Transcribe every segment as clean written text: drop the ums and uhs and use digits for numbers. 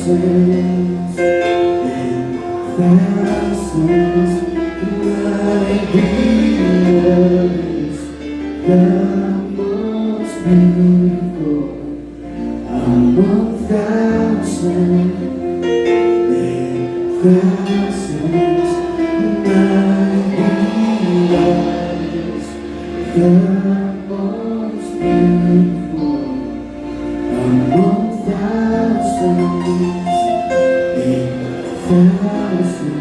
thousands and thousands, my beloved is the most beautiful among thousands and thousands, my beloved is the most beautiful among thousands and thousands.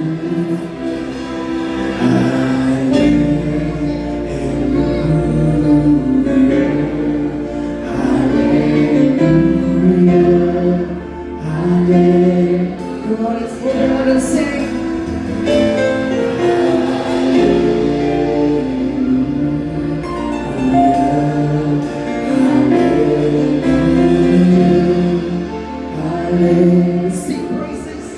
Sing praises.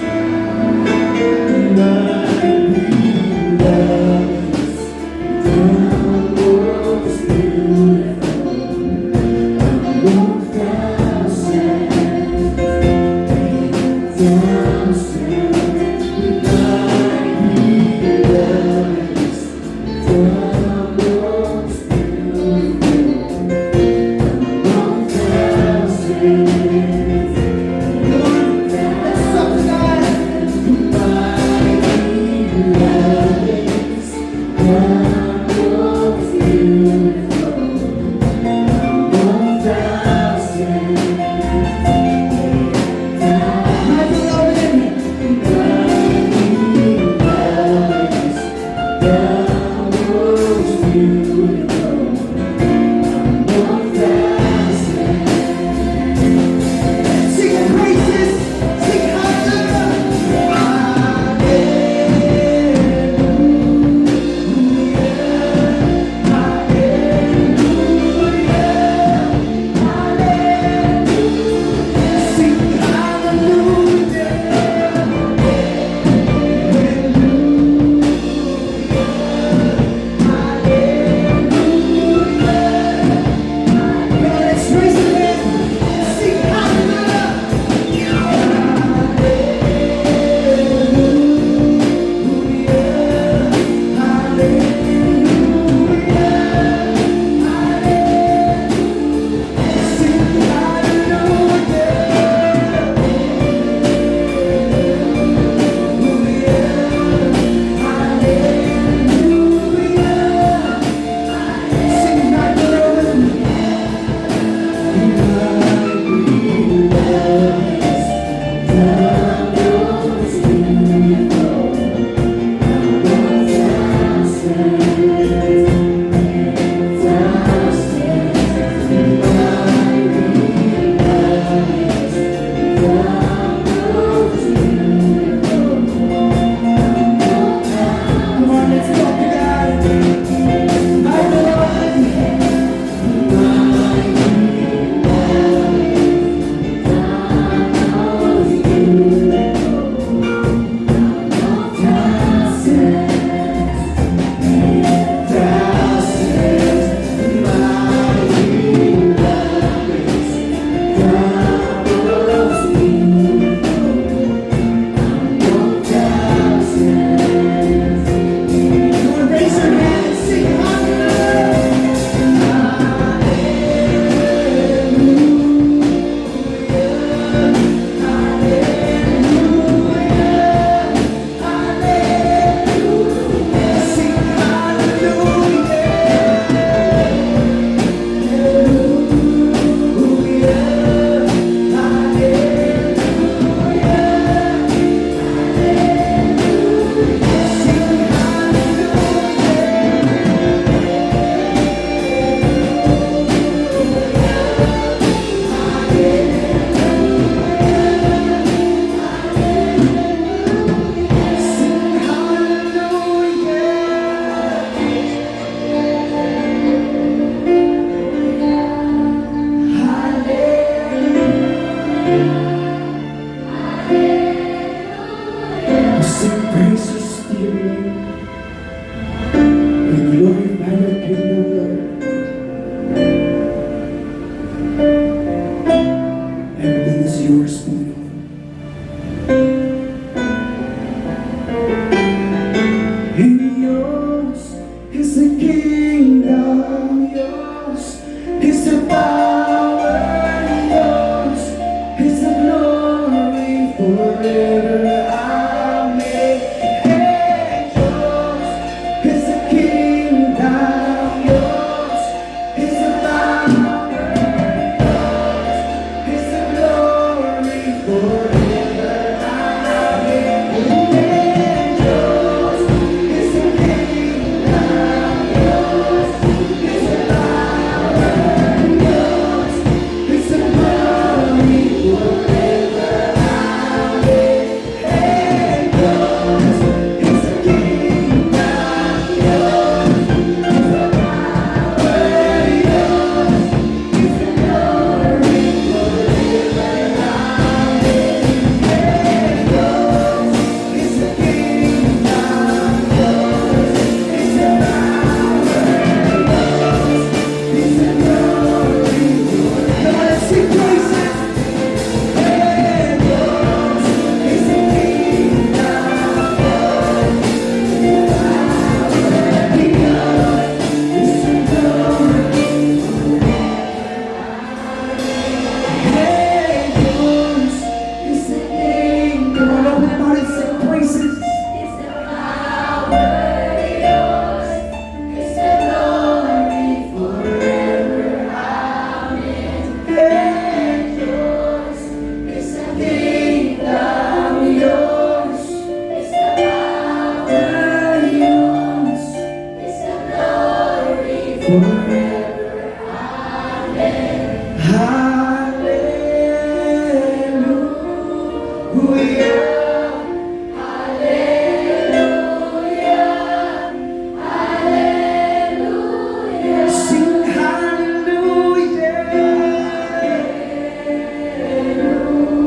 Sing hallelujah.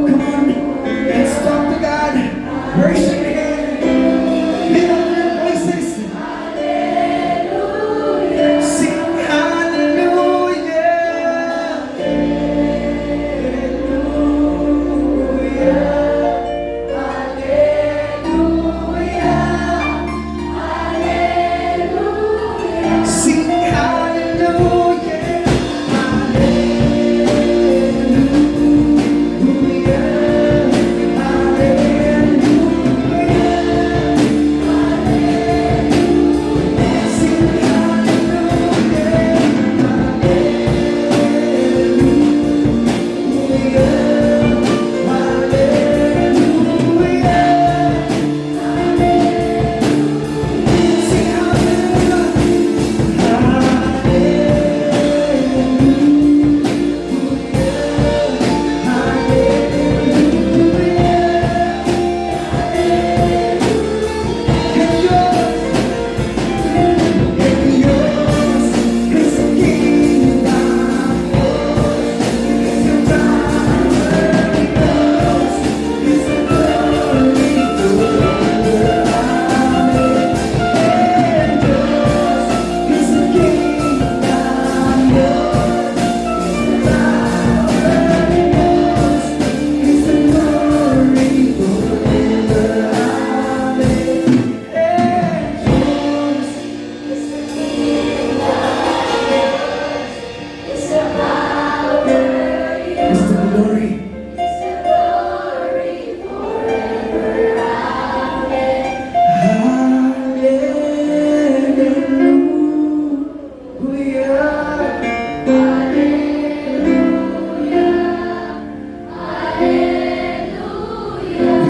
Come on, let's talk to God. Worship Him. Lift up your voices. Sing hallelujah. Sing hallelujah.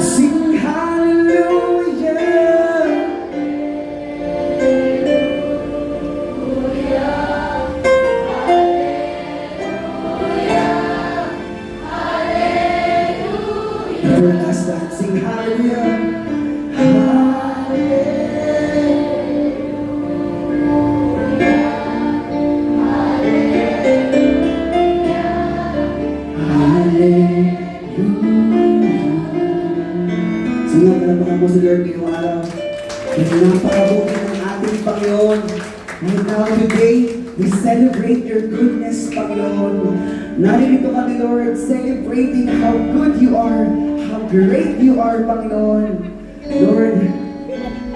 Sing hallelujah. Never last that. Sing hallelujah. Sige, palapakan mo si Lord ngayong araw. Dahil napakabuti ng ating Panginoon. And now today, we celebrate your goodness, Panginoon. Naririto kami, Lord, celebrating how good you are, how great you are, Panginoon. Lord,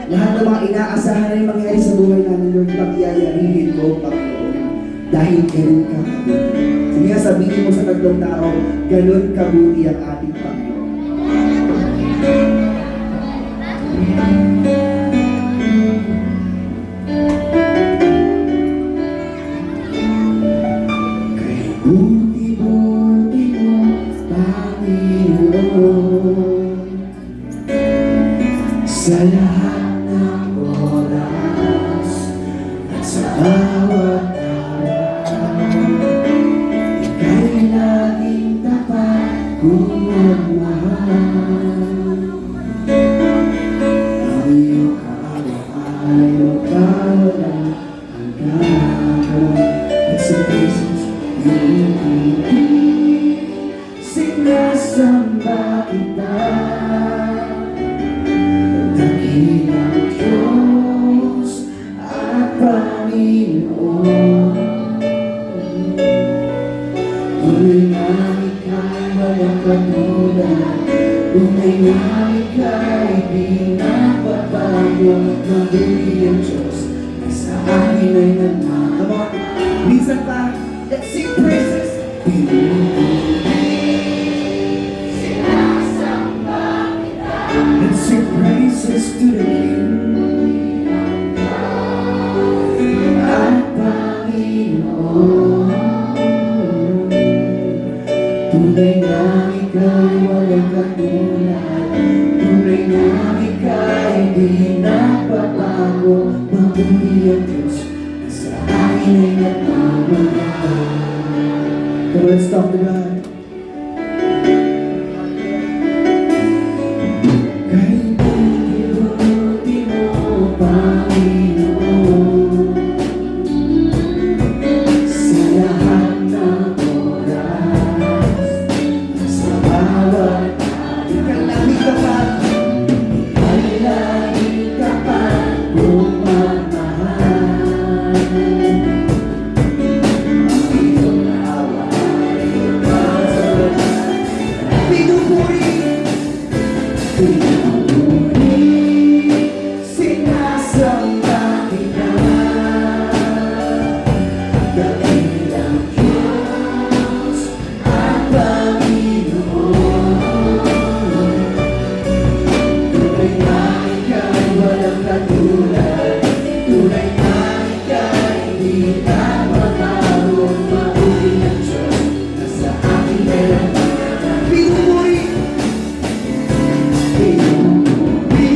lahat ng mga inaasahan na yung mangyari sa buhay namin, Lord, pagyayarihin mo, Panginoon. Dahil ganun ka kabuti. Sige nga, sabihin mo sa tatlong tao, ganun kabuti ang ating Panginoon. Kay buti-buti mo, Panginoon, sa lahat ng oras at sa bawat ika'y laging tapat kung magmahal. Ayaw ka, ayaw ka, walang hanggan. It's a basis sinasamba kita. Dakilang Diyos at Panginoon, tunay na ika'y walang katulad. Tunay na ika'y di napabago. Mabuti ang Diyos na sa akin ay nagmamahal. Come on, minsan pa, let's sing praises. Let's sing praises to the King at Panginoon. Tunay na ika'y walang katulad. Tunay na ika'y di napabago. Mabuti ang Diyos na sa akin ay nagmamahal. Come on, let's talk to God. Kay buti mo, Panginoon, sa lahat ng oras, sa bawat ikalangit ka pa, ikalangit ka pa, pumamahal. Ang iyong awa ay patuloy. Pinupuri, pinupuri, sinasamba kita, dakilang Diyos at Panginoon. Tunay na ika'y walang katulad, tunay na ika'y di na magkakaroon. Mabuti ang Diyos na sa akin meron. Pinupuri, pinupuri,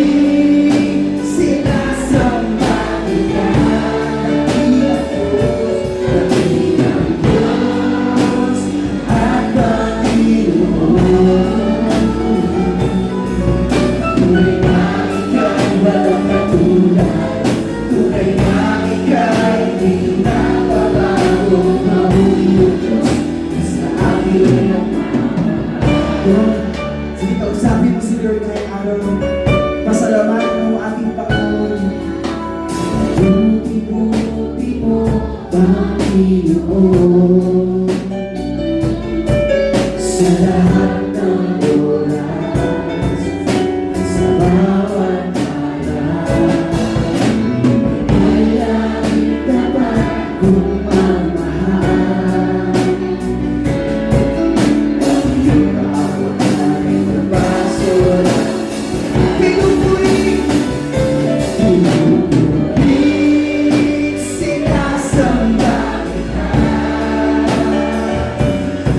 sinasamba kita, dakilang Diyos at Panginoon. Tunay na ika'y walang katulad, tunay na ika'y di nababago. Mabuti ang Diyos na sa akin meron. Sige, kausapin mo si Lord ngayong araw. Pasalamatan mo ating Panginoon. Buti-buti mo, Panginoon, sa lahat ng oras, sa bawat araw. May langit ka pa kung mamahal. Ang iyong awa ay nagpapasola. Pinupuri, pinupuri, sinasamba kita,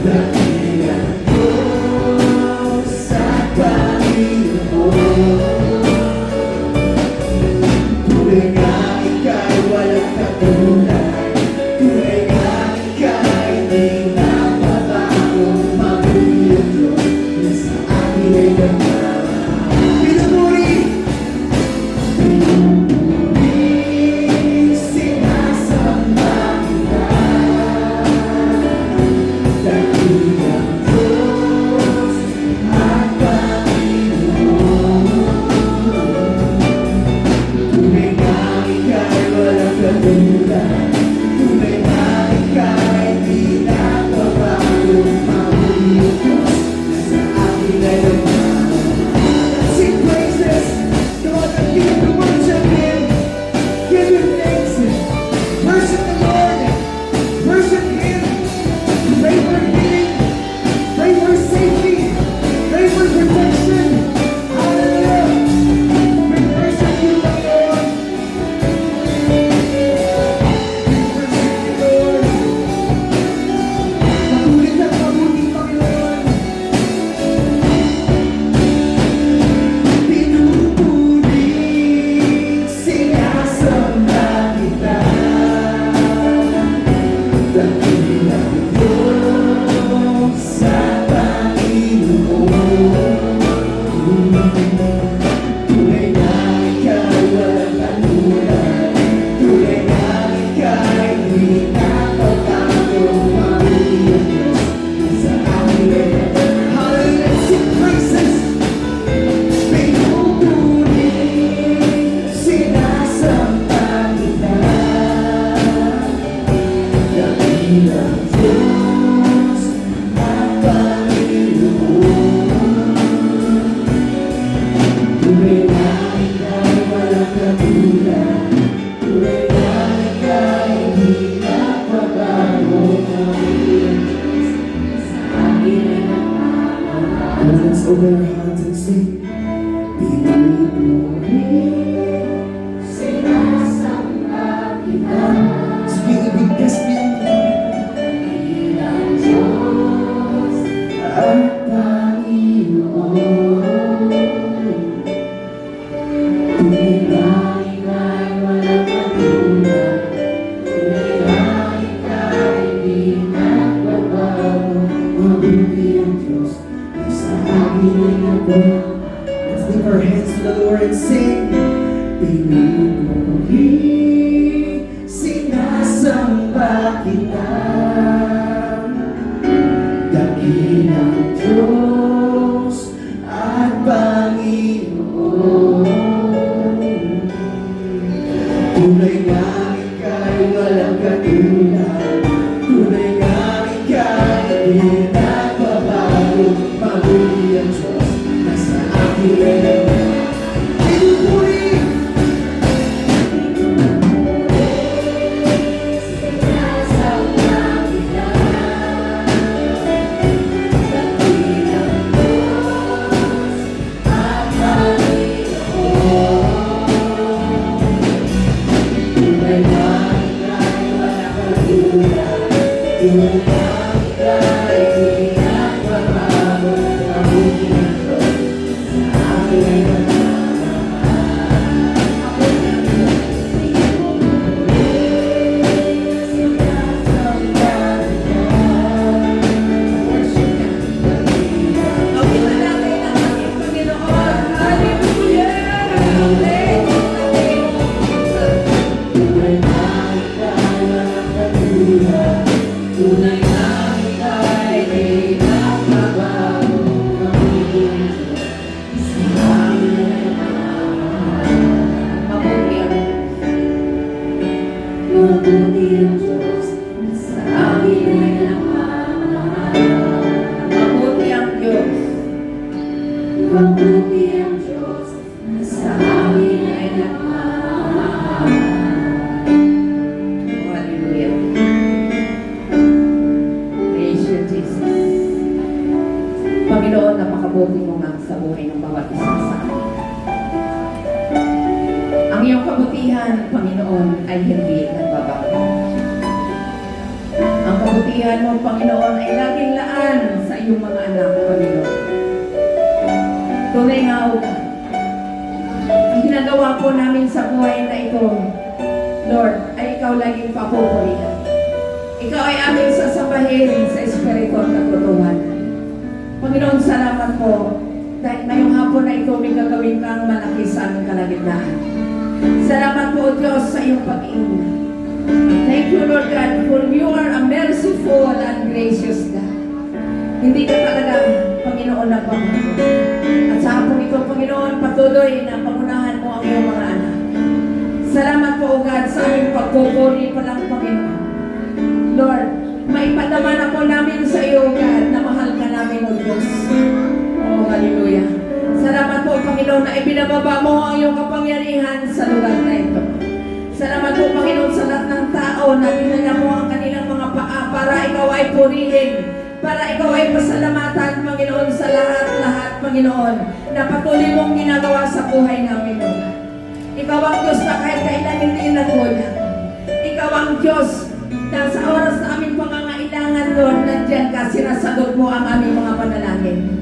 dakilang Diyos at Panginoon. Tunay na ika'y walang katulad, tunay na ika'y di nababago. Mabuti ang Diyos na sa akin ay nagmamahal. Pinupuri, pinupuri, sinasamba kita, dakilang Diyos at Panginoon. Tunay na ika'y walang katulad, tunay na ika'y di nababago. Mabuti ang Diyos na sa akin ay nagmamahal. Sing praises, come on, and begin to worship Him. Give Him thanks. Worship the Lord. Worship Him. Pray for healing. Pray for safety. Pray for protection. Hallelujah. We worship You, my Lord. We worship You, Lord. Patuloy at mabuti, Panginoon. Pinupuri, sinasamba kita, dakilang Diyos at Panginoon. Tunay na ika'y walang katulad, tunay na ika'y di nababago. Mabuti ang Diyos na sa akin ay nagmamahal. Hallelujah, sing praises. Pinupuri, sinasamba kita, dakilang Diyos at Panginoon. Tunay na ika'y walang katulad, tunay na ika'y di nababago. Mabuti ang Diyos na sa akin ay nagmamahal. Let's open our hearts and sing. Pinupuri, sinasamba kita. Sige, ibigkas mo yung dakilang Diyos at Panginoon. Tunay na ika'y walang katulad, tunay na ika'y di nababago. Mabuti ang Diyos na sa akin ay nagmamahal. Let's lift our hands to the Lord and sing. Pinupuri, sinasamba kita, dakilang Diyos at Panginoon. Tunay nga ika'y walang katulad, tunay nga ika'y di nagbabago. Mabuti ang Diyos na sa akin ay naman. Pinupuri, mabuti ang Diyos na sa akin ay nagmamahal. Mabuti ang Diyos. Mabuti ang Diyos na sa akin ay nagmamahal. Hallelujah. Praise you, Jesus. Panginoon, napakabuti mo nga sa buhay ng bawat isa sa amin. Ang iyong kabutihan, Panginoon, ay hindi nagbabago. Ang kabutihan mo, Panginoon, ay laging laan sa iyong mga anak, Panginoon. Tunay nga, O God, ang ginagawa po namin sa buhay na ito, Lord, ay ikaw laging papupurihan. Ikaw ay aming sasabahin sa Espiritu at katotohanan. Panginoon, salamat po dahil ngayong hapon na ito may gagawin kang malaki sa aming kalagitnaan. Salamat po, Diyos, sa iyong pag-iingat. Thank you, Lord God, for you are a merciful and gracious God. Hindi ka talaga, Panginoon, nagbabago. At sa hapon ito, Panginoon, patuloy na pangunahan mo ang iyong mga anak. Salamat po, O God, sa aming pagpupuri pa lang, Panginoon. Lord, maipadama na po namin sa iyo, God, na mahal ka namin, O Diyos. Oh, hallelujah. Salamat po, Panginoon, na ibinababa mo ang iyong kapangyarihan sa lugar na ito. Salamat po, Panginoon, sa lahat ng tao na dinala mo ang kanilang mga paa para ikaw ay purihin, para ikaw ay pasalamatan, Panginoon, sa lahat-lahat, Panginoon, na patuloy mong ginagawa sa buhay namin, Lord. Ikaw ang Diyos na kahit kailan hindi nagkulang. Ikaw ang Diyos na sa oras na aming pangangailangan, Lord, nandiyan ka, sinasagot mo ang aming mga panalangin.